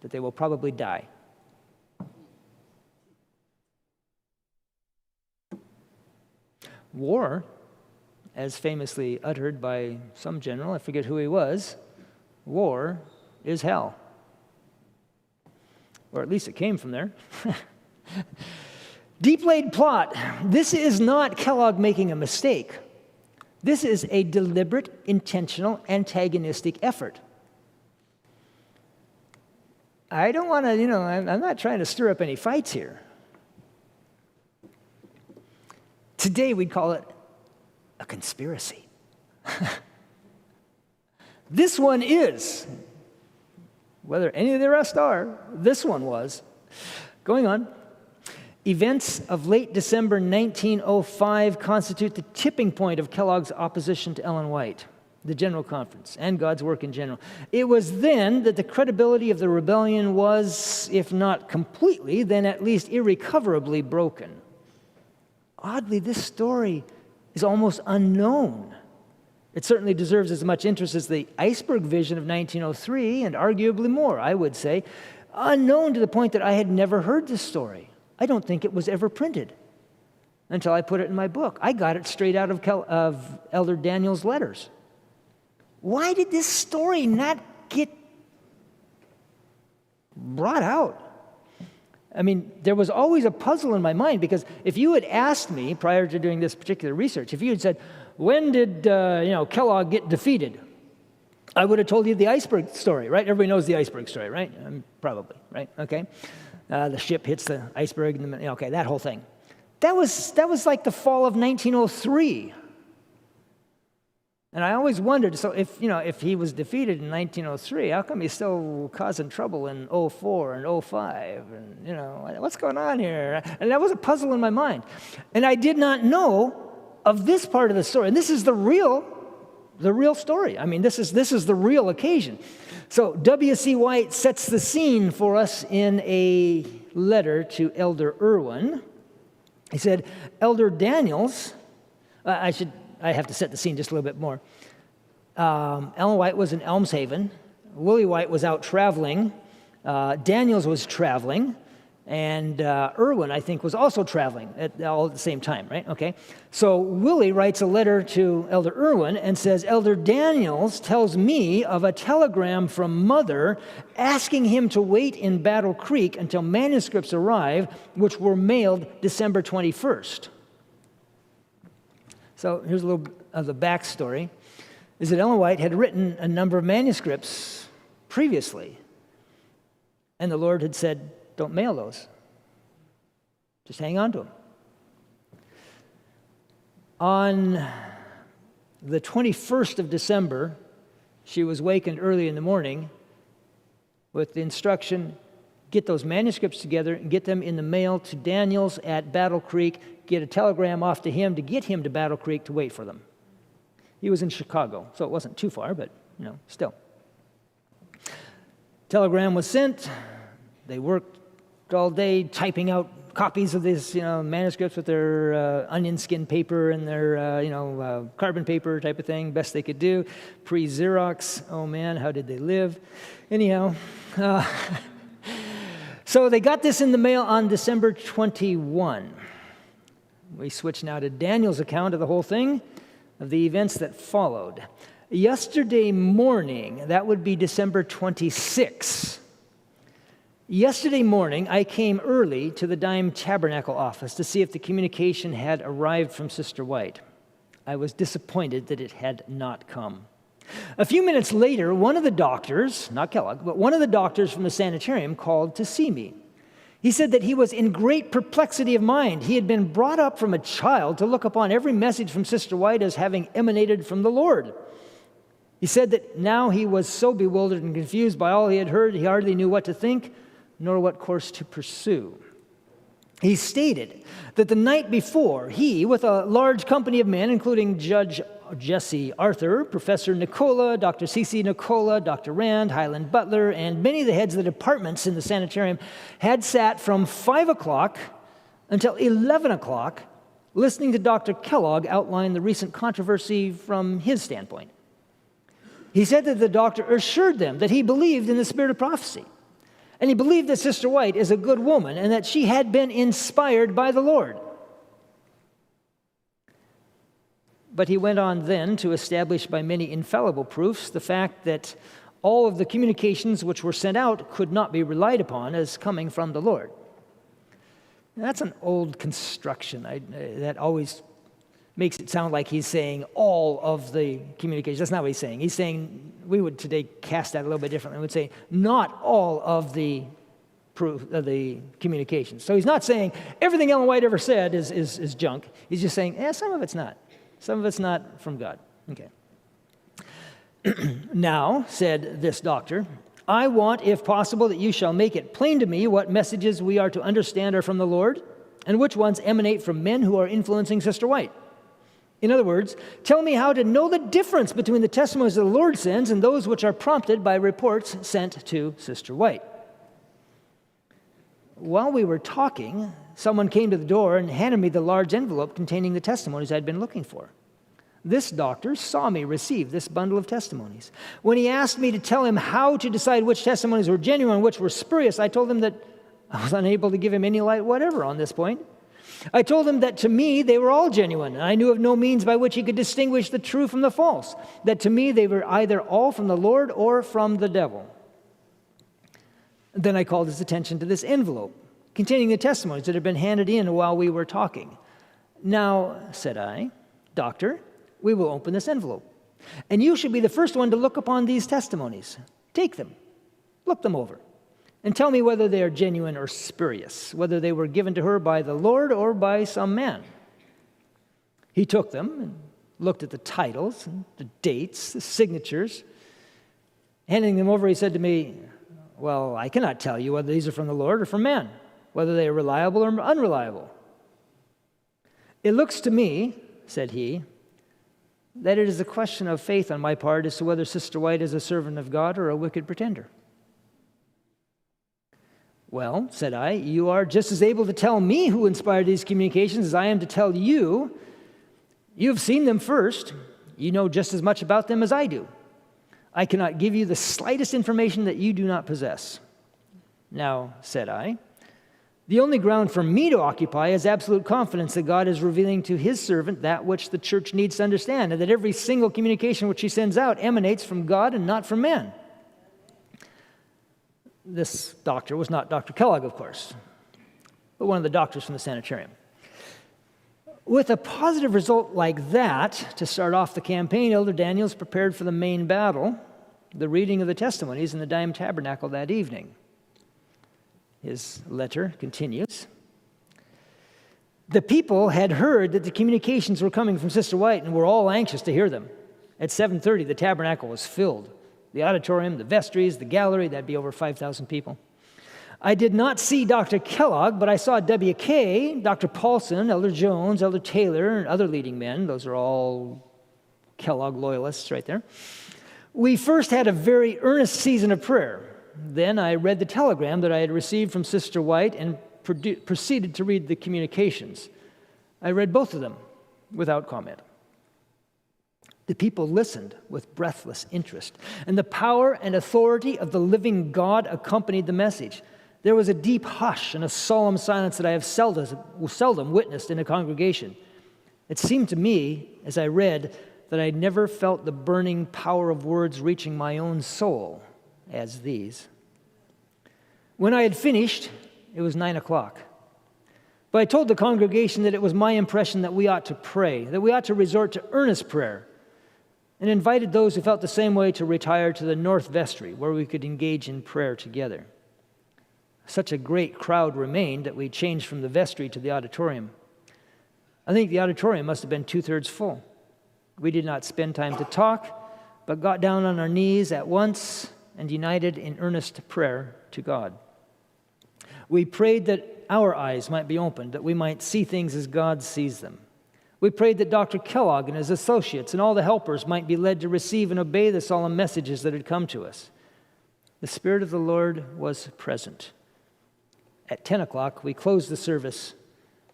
that they will probably die. War, as famously uttered by some general, I forget who he was, war is hell. Or at least it came from there. Deep laid plot. This is not Kellogg making a mistake. This is a deliberate, intentional, antagonistic effort. I don't want to, I'm not trying to stir up any fights here. Today we'd call it a conspiracy. This one is. Whether any of the rest are, this one was. Going on. Events of late December 1905 constitute the tipping point of Kellogg's opposition to Ellen White, the General Conference, and God's work in general. It was then that the credibility of the rebellion was, if not completely, then at least irrecoverably broken. Oddly, this story is almost unknown. It certainly deserves as much interest as the iceberg vision of 1903, and arguably more, I would say. Unknown to the point that I had never heard this story. I don't think it was ever printed until I put it in my book. I got it straight out of Elder Daniel's letters. Why did this story not get brought out? I mean, there was always a puzzle in my mind, because if you had asked me prior to doing this particular research, if you had said, when did Kellogg get defeated? I would have told you the iceberg story, right? Everybody knows the iceberg story, right? Probably, right? Okay. The ship hits the iceberg, and okay, that whole thing. That was like the fall of 1903. And I always wondered, so if he was defeated in 1903, how come he's still causing trouble in 04 and 05? And, what's going on here? And that was a puzzle in my mind. And I did not know of this part of the story. And this is the real story. I mean, this is the real occasion. So W.C. White sets the scene for us in a letter to Elder Irwin. He said, Elder Daniels, I have to set the scene just a little bit more. Ellen White was in Elmshaven. Willie White was out traveling. Daniels was traveling. And Irwin, I think, was also traveling all at the same time, right? Okay. So Willie writes a letter to Elder Irwin and says, Elder Daniels tells me of a telegram from Mother asking him to wait in Battle Creek until manuscripts arrive, which were mailed December 21st. So here's a little of the backstory, is that Ellen White had written a number of manuscripts previously, and the Lord had said, don't mail those. Just hang on to them. On the 21st of December, she was wakened early in the morning with the instruction, get those manuscripts together and get them in the mail to Daniels at Battle Creek, get a telegram off to him to get him to Battle Creek to wait for them. He was in Chicago, so it wasn't too far, but, still. Telegram was sent. They worked all day typing out copies of these, manuscripts with their onion skin paper and their, carbon paper type of thing, best they could do. Pre-Xerox. Oh, man, how did they live? Anyhow, so they got this in the mail on December 21. We switch now to Daniel's account of the whole thing, of the events that followed. Yesterday morning, that would be December 26. Yesterday morning, I came early to the Dime Tabernacle office to see if the communication had arrived from Sister White. I was disappointed that it had not come. A few minutes later, one of the doctors, not Kellogg, but one of the doctors from the sanitarium called to see me. He said that he was in great perplexity of mind. He had been brought up from a child to look upon every message from Sister White as having emanated from the Lord. He said that now he was so bewildered and confused by all he had heard, he hardly knew what to think, nor what course to pursue. He stated that the night before, he, with a large company of men, including Judge Jesse Arthur, Professor Nicola, Dr. C.C. Nicola, Dr. Rand, Highland Butler, and many of the heads of the departments in the sanitarium, had sat from 5 o'clock until 11 o'clock listening to Dr. Kellogg outline the recent controversy from his standpoint. He said that the doctor assured them that he believed in the spirit of prophecy. And he believed that Sister White is a good woman and that she had been inspired by the Lord. But he went on then to establish by many infallible proofs the fact that all of the communications which were sent out could not be relied upon as coming from the Lord. Now, that's an old construction. That always makes it sound like he's saying all of the communications. That's not what he's saying. He's saying, we would today cast that a little bit differently. We would say, not all of the proof of the communications. So he's not saying everything Ellen White ever said is junk. He's just saying, some of it's not. Some of it's not from God. Okay. Now, said this doctor, I want, if possible, that you shall make it plain to me what messages we are to understand are from the Lord, and which ones emanate from men who are influencing Sister White. In other words, tell me how to know the difference between the testimonies the Lord sends and those which are prompted by reports sent to Sister White. While we were talking, someone came to the door and handed me the large envelope containing the testimonies I'd been looking for. This doctor saw me receive this bundle of testimonies. When he asked me to tell him how to decide which testimonies were genuine and which were spurious, I told him that I was unable to give him any light whatever on this point. I told him that to me they were all genuine, and I knew of no means by which he could distinguish the true from the false, that to me they were either all from the Lord or from the devil. Then I called his attention to this envelope containing the testimonies that had been handed in while we were talking. Now, said I, Doctor, we will open this envelope, and you should be the first one to look upon these testimonies. Take them, look them over, and tell me whether they are genuine or spurious, whether they were given to her by the Lord or by some man. He took them and looked at the titles, and the dates, the signatures. Handing them over, he said to me, well, I cannot tell you whether these are from the Lord or from man, whether they are reliable or unreliable. It looks to me, said he, that it is a question of faith on my part as to whether Sister White is a servant of God or a wicked pretender. Well, said I, you are just as able to tell me who inspired these communications as I am to tell you. You have seen them first. You know just as much about them as I do. I cannot give you the slightest information that you do not possess. Now, said I, the only ground for me to occupy is absolute confidence that God is revealing to his servant that which the church needs to understand, and that every single communication which he sends out emanates from God and not from man. This doctor was not Dr. Kellogg, of course, but one of the doctors from the sanitarium. With a positive result like that, to start off the campaign, Elder Daniels prepared for the main battle, the reading of the testimonies in the Dime Tabernacle that evening. His letter continues. The people had heard that the communications were coming from Sister White and were all anxious to hear them. At 7:30, the tabernacle was filled. The auditorium, the vestries, the gallery, that'd be over 5,000 people. I did not see Dr. Kellogg, but I saw W.K., Dr. Paulson, Elder Jones, Elder Taylor, and other leading men. Those are all Kellogg loyalists right there. We first had a very earnest season of prayer. Then I read the telegram that I had received from Sister White and proceeded to read the communications. I read both of them without comment. The people listened with breathless interest, and the power and authority of the living God accompanied the message. There was a deep hush and a solemn silence that I have seldom witnessed in a congregation. It seemed to me, as I read, that I never felt the burning power of words reaching my own soul as these. When I had finished, it was 9 o'clock. But I told the congregation that it was my impression that we ought to pray, that we ought to resort to earnest prayer, and invited those who felt the same way to retire to the north vestry, where we could engage in prayer together. Such a great crowd remained that we changed from the vestry to the auditorium. I think the auditorium must have been 2/3 full. We did not spend time to talk, but got down on our knees at once and united in earnest prayer to God. We prayed that our eyes might be opened, that we might see things as God sees them. We prayed that Dr. Kellogg and his associates and all the helpers might be led to receive and obey the solemn messages that had come to us. The Spirit of the Lord was present. At 10 o'clock, we closed the service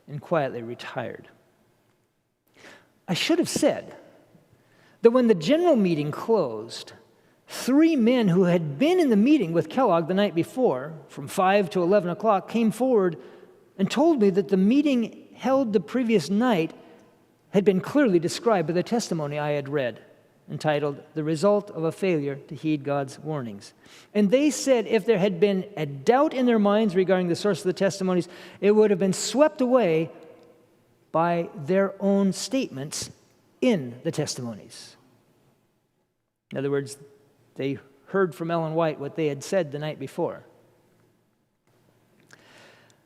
and quietly retired. I should have said that when the general meeting closed, 3 men who had been in the meeting with Kellogg the night before, from 5 to 11 o'clock, came forward and told me that the meeting held the previous night had been clearly described by the testimony I had read, entitled, "The Result of a Failure to Heed God's Warnings." And they said if there had been a doubt in their minds regarding the source of the testimonies, it would have been swept away by their own statements in the testimonies. In other words, they heard from Ellen White what they had said the night before.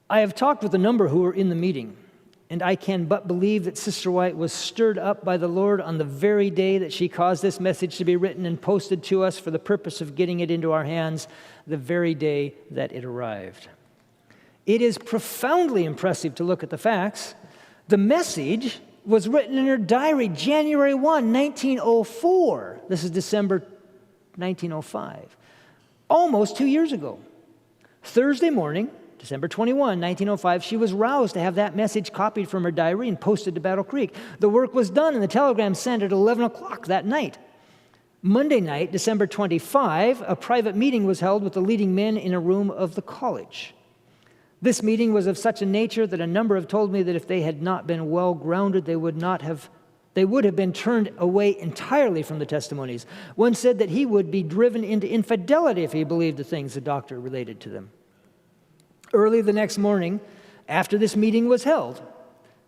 I have talked with a number who were in the meeting, and I can but believe that Sister White was stirred up by the Lord on the very day that she caused this message to be written and posted to us for the purpose of getting it into our hands, the very day that it arrived. It is profoundly impressive to look at the facts. The message was written in her diary January 1, 1904. This is December 1905, almost 2 years ago. Thursday morning, December 21, 1905, she was roused to have that message copied from her diary and posted to Battle Creek. The work was done and the telegram sent at 11 o'clock that night. Monday night, December 25, a private meeting was held with the leading men in a room of the college. This meeting was of such a nature that a number have told me that if they had not been well grounded, they would have been turned away entirely from the testimonies. One said that he would be driven into infidelity if he believed the things the doctor related to them. Early the next morning, after this meeting was held,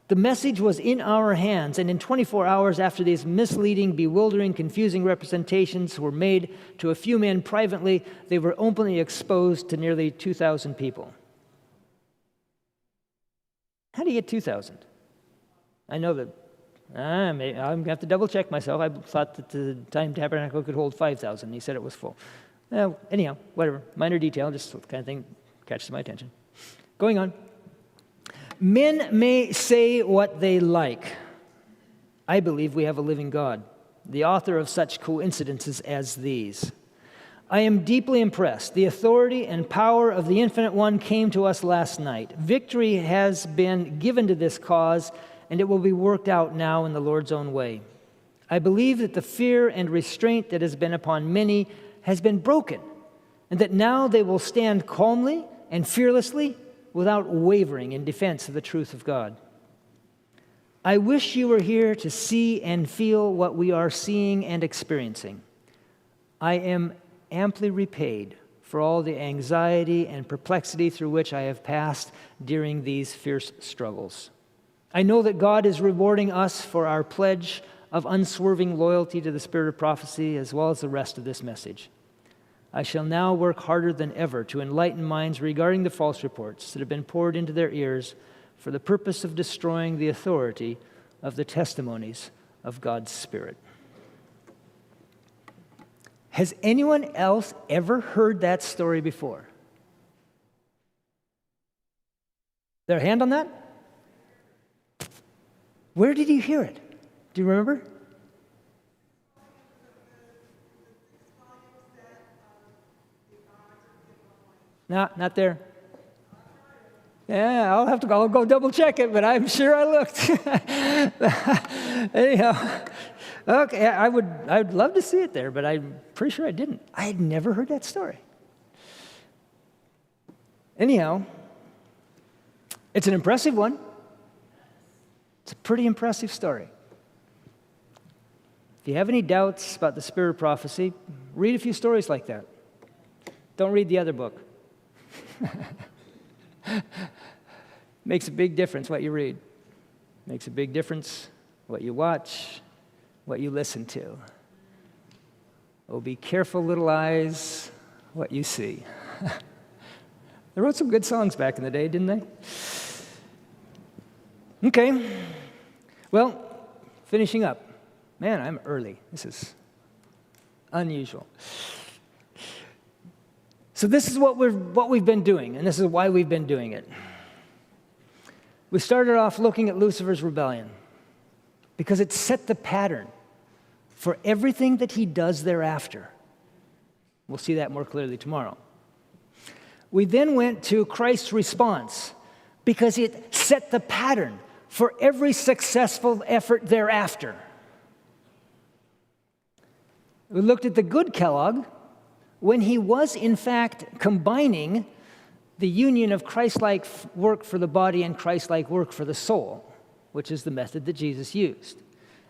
the message was in our hands, and in 24 hours after these misleading, bewildering, confusing representations were made to a few men privately, they were openly exposed to nearly 2,000 people. How do you get 2,000? I know that I'm going to have to double-check myself. I thought that the Time Tabernacle could hold 5,000. He said it was full. Anyhow, whatever. Minor detail, just the kind of thing catches my attention. Going on. Men may say what they like. I believe we have a living God, the author of such coincidences as these. I am deeply impressed. The authority and power of the Infinite One came to us last night. Victory has been given to this cause, and it will be worked out now in the Lord's own way. I believe that the fear and restraint that has been upon many has been broken, and that now they will stand calmly and fearlessly without wavering in defense of the truth of God. I wish you were here to see and feel what we are seeing and experiencing. I am amply repaid for all the anxiety and perplexity through which I have passed during these fierce struggles. I know that God is rewarding us for our pledge of unswerving loyalty to the spirit of prophecy as well as the rest of this message. I shall now work harder than ever to enlighten minds regarding the false reports that have been poured into their ears for the purpose of destroying the authority of the testimonies of God's Spirit. Has anyone else ever heard that story before? Their hand on that? Where did you hear it? Do you remember? No, not there. Yeah, I'll go double check it, but I'm sure I looked. Anyhow, okay, I'd love to see it there, but I'm pretty sure I didn't. I had never heard that story. Anyhow, it's an impressive one. It's a pretty impressive story. If you have any doubts about the spirit of prophecy, read a few stories like that. Don't read the other book. Makes a big difference what you read. Makes a big difference what you watch, what you listen to. Oh, be careful, little eyes, what you see. They wrote some good songs back in the day, didn't they? Okay. Well, finishing up. Man, I'm early. This is unusual. So this is what we've been doing, and this is why we've been doing it. We started off looking at Lucifer's rebellion because it set the pattern for everything that he does thereafter. We'll see that more clearly tomorrow. We then went to Christ's response because it set the pattern for every successful effort thereafter. We looked at the good Kellogg when he was, in fact, combining the union of Christ-like work for the body and Christ-like work for the soul, which is the method that Jesus used.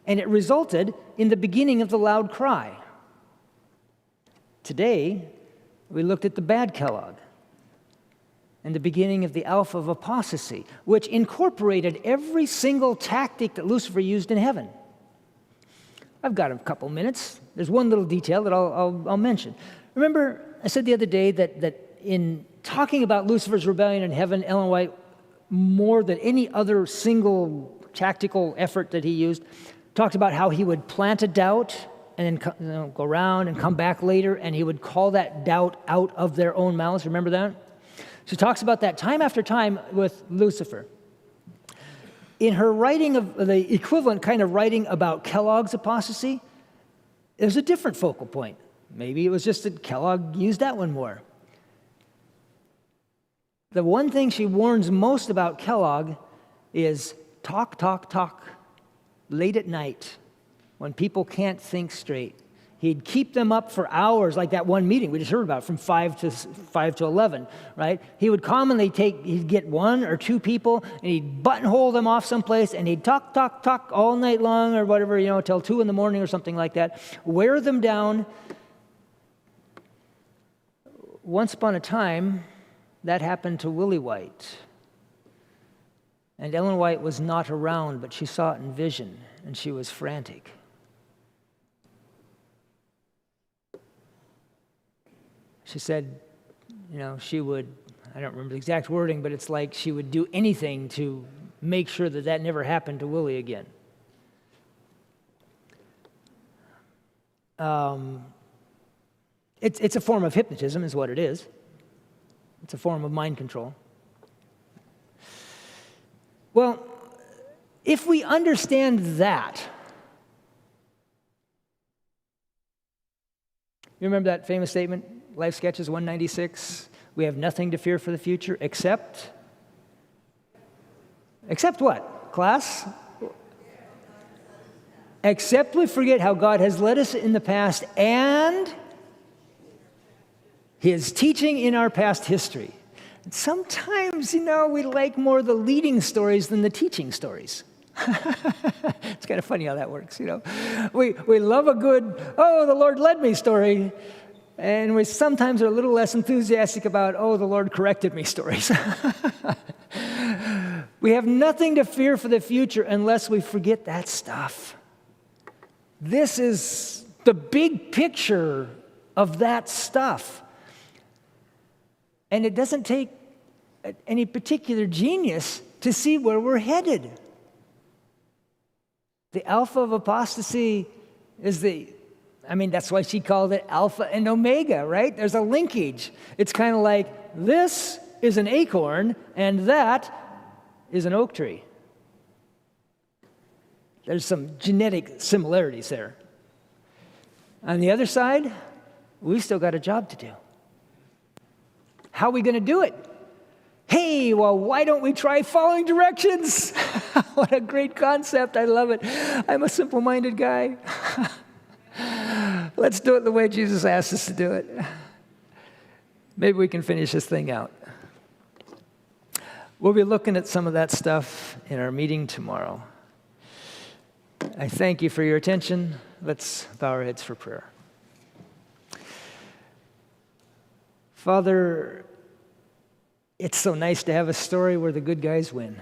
And it resulted in the beginning of the loud cry. Today, we looked at the bad Kellogg and the beginning of the alpha of apostasy, which incorporated every single tactic that Lucifer used in heaven. I've got a couple minutes. There's one little detail that I'll mention. Remember, I said the other day that in talking about Lucifer's rebellion in heaven, Ellen White, more than any other single tactical effort that he used, talked about how he would plant a doubt and then go around and come back later, and he would call that doubt out of their own mouths. Remember that? She talks about that time after time with Lucifer. In her writing of the equivalent kind of writing about Kellogg's apostasy, there's a different focal point. Maybe it was just that Kellogg used that one more. The one thing she warns most about Kellogg is talk, talk, talk, late at night when people can't think straight. He'd keep them up for hours, like that one meeting we just heard about, from 5 to 11, right? He would commonly he'd get one or two people, and he'd buttonhole them off someplace, and he'd talk, talk, talk all night long or whatever, till 2 in the morning or something like that, wear them down. Once upon a time, that happened to Willie White. And Ellen White was not around, but she saw it in vision, and she was frantic. She said, she would, I don't remember the exact wording, but it's like she would do anything to make sure that never happened to Willie again. It's a form of hypnotism is what it is. It's a form of mind control. Well, if we understand that, you remember that famous statement, Life Sketches 196, we have nothing to fear for the future except what, class? Except we forget how God has led us in the past and His teaching in our past history. And sometimes, we like more the leading stories than the teaching stories. It's kind of funny how that works, We love a good, the Lord led me story, and we sometimes are a little less enthusiastic about, the Lord corrected me stories. We have nothing to fear for the future unless we forget that stuff. This is the big picture of that stuff. And it doesn't take any particular genius to see where we're headed. The alpha of apostasy is that's why she called it alpha and omega, right? There's a linkage. It's kind of like this is an acorn and that is an oak tree. There's some genetic similarities there. On the other side, we've still got a job to do. How are we going to do it? Hey, well, why don't we try following directions? What a great concept. I love it. I'm a simple-minded guy. Let's do it the way Jesus asked us to do it. Maybe we can finish this thing out. We'll be looking at some of that stuff in our meeting tomorrow. I thank you for your attention. Let's bow our heads for prayer. Father, it's so nice to have a story where the good guys win.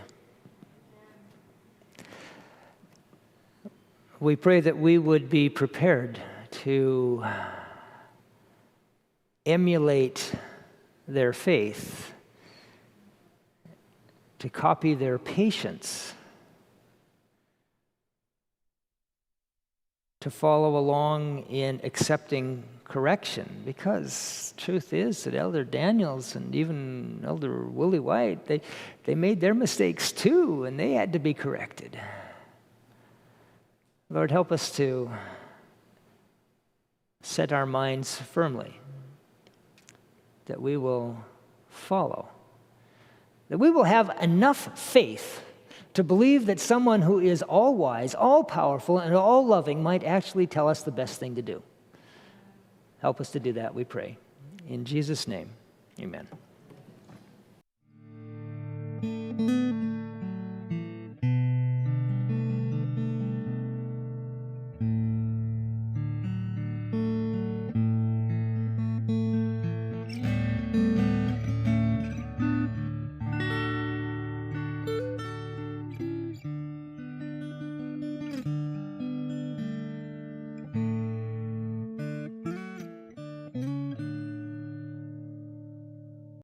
We pray that we would be prepared to emulate their faith, to copy their patience, to follow along in accepting correction, because truth is that Elder Daniels and even Elder Willie White, they made their mistakes too, and they had to be corrected. Lord, help us to set our minds firmly that we will follow, that we will have enough faith to believe that someone who is all-wise, all-powerful, and all-loving might actually tell us the best thing to do. Help us to do that, we pray. In Jesus' name, amen.